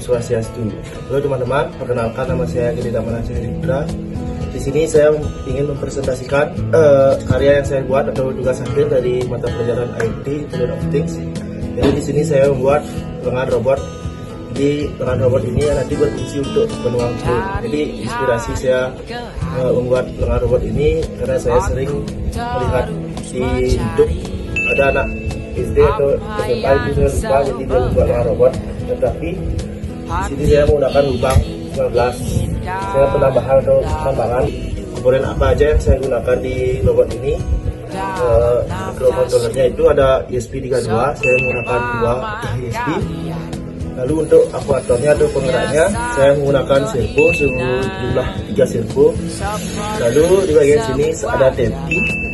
Swastiastu. Halo teman-teman, perkenalkan nama saya Gede Damanansyah Hendra. Di sini saya ingin mempresentasikan karya yang saya buat atau tugas akhir dari mata pelajaran IT Internet of Things. Jadi di sini saya membuat lengan robot. Di lengan robot ini nanti berfungsi untuk menuang telur. Jadi inspirasi saya membuat lengan robot ini karena saya sering melihat di YouTube ada anak SD atau SMA itu saya lupa, jadi dia membuat lengan robot. Tetapi di sini saya menggunakan lubang 19. Saya penambahan atau tambahan komponen apa aja yang saya gunakan di robot ini. Microcontrollernya itu ada ESP 32, saya menggunakan 2 ESP. Lalu untuk aktuatornya atau penggeraknya saya menggunakan servo sejumlah 3 servo. Lalu di bagian sini ada TFT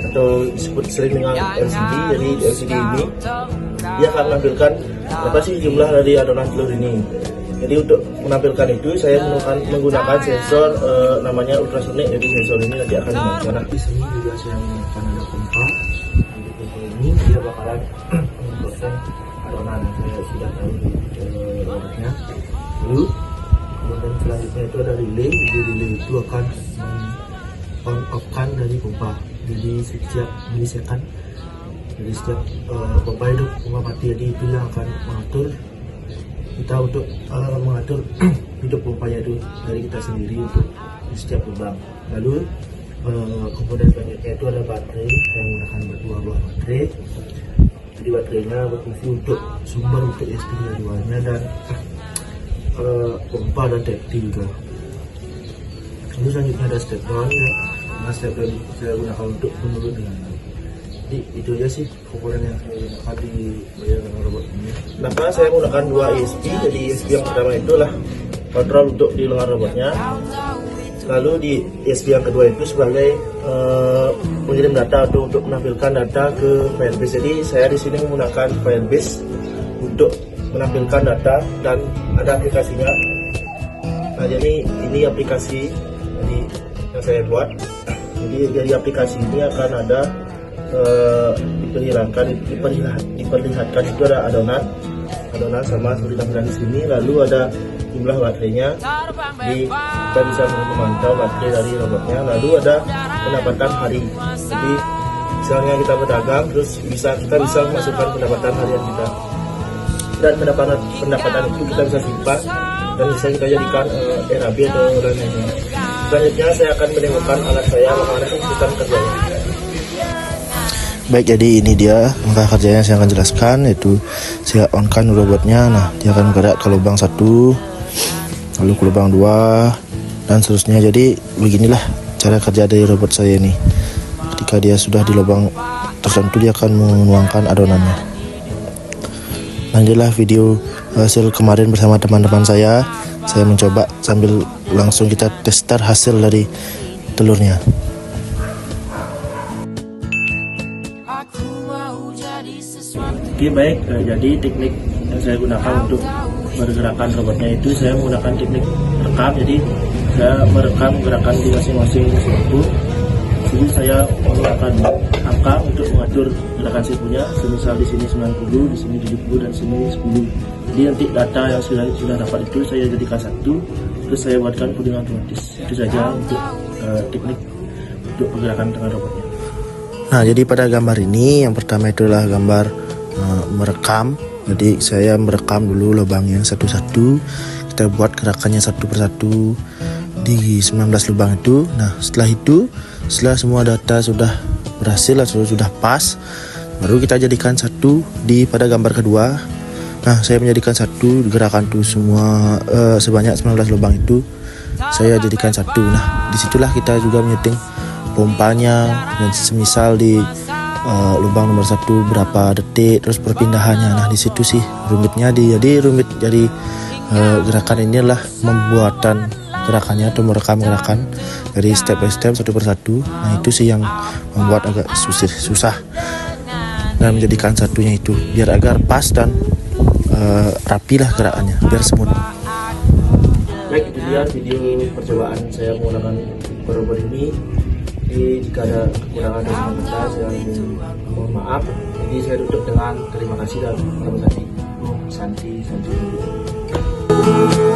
atau disebut sering dengan LCD. Jadi di LCD ini dia akan menampilkan berapa sih jumlah dari adonan telur ini. Jadi untuk menampilkan itu saya menggunakan sensor namanya ultrasonik. Jadi sensor ini nanti akan dimainkan. Di sini juga saya menggunakan ada pompa. Di pompa ini dia bakalan membuatkan adonan. Saya sudah tahu robotnya. Lalu kemudian selanjutnya itu ada relay. Jadi relay itu akan on off kan dari pompa. Jadi setiap milisekund. Jadi setiap pompa itu pompa mati. Jadi itu yang akan mengatur kita untuk mengatur hidup pompanya itu dari kita sendiri untuk di setiap lubang. Lalu komponen selanjutnya itu ada baterai. Saya menggunakan 2 buah baterai. Jadi baterainya berfungsi untuk sumber untuk ESP keduanya dan pompa dan TFT juga. Lalu selanjutnya ada step down ya. Nah, step down saya gunakan untuk menurun dengan. Jadi itu aja sih komponen yang saya gunakan di bagian robot ini. Kenapa saya menggunakan 2 ESP? Jadi ESP yang pertama itulah kontrol untuk di lengan robotnya. Lalu di ESP yang kedua itu sebagai pengirim data atau untuk menampilkan data ke Firebase. Jadi saya di sini menggunakan Firebase untuk menampilkan data dan ada aplikasinya. Nah, jadi ini aplikasi yang saya buat. Jadi dari aplikasi ini akan ada diperlihatkan itu ada adonan sama seperti tampilan di sini. Lalu ada jumlah baterainya, kita bisa memantau baterai dari robotnya. Lalu ada pendapatan hari. Jadi misalnya kita berdagang, terus kita bisa memasukkan pendapatan harian kita, dan pendapatan itu kita bisa simpan dan bisa kita jadikan RAB atau lain-lainnya. Selanjutnya saya akan menengokkan alat saya bagaimana sistem kerjanya. Baik, jadi ini dia langkah kerjanya saya akan jelaskan, yaitu saya on kan robotnya. Nah, dia akan bergerak ke lubang 1, lalu ke lubang 2, dan seterusnya. Jadi beginilah cara kerja dari robot saya ini. Ketika dia sudah di lubang tertentu, dia akan menuangkan adonannya. Lanjutlah video hasil kemarin bersama teman-teman saya mencoba sambil langsung kita tester hasil dari telurnya. Oke, baik, jadi teknik yang saya gunakan untuk pergerakan robotnya itu saya menggunakan teknik rekam. Jadi saya merekam gerakan di masing-masing servo. Jadi saya menggunakan angka untuk mengatur gerakan servonya. Semisal di sini 90, di sini 70, dan di sini 10. Jadi nanti data yang sudah dapat itu saya jadikan satu, terus saya buatkan coding otomatis. Itu saja untuk teknik untuk pergerakan dengan robotnya. Nah, jadi pada gambar ini yang pertama itu adalah gambar merekam. Jadi saya merekam dulu lubangnya satu-satu, kita buat gerakannya satu persatu di 19 lubang itu. Nah, setelah semua data sudah berhasil atau sudah pas, baru kita jadikan satu pada gambar kedua. Nah, saya menjadikan satu gerakan itu semua sebanyak 19 lubang itu saya jadikan satu. Nah, disitulah kita juga menyeting pompanya, dan semisal di lubang nomor 1 berapa detik, terus perpindahannya. Nah, di situ sih rumitnya. Jadi gerakan inilah membuatan gerakannya atau merekam gerakan dari step by step, satu persatu. Nah, itu sih yang membuat agak susah dan menjadikan satunya itu biar agar pas dan rapi lah gerakannya, biar smooth. Baik, itu dia video percobaan saya menggunakan robot ini. Jadi jika ada kekurangan dari kata, saya mohon maaf. Jadi saya tutup dengan terima kasih dan selamat santi. Assalamualaikum.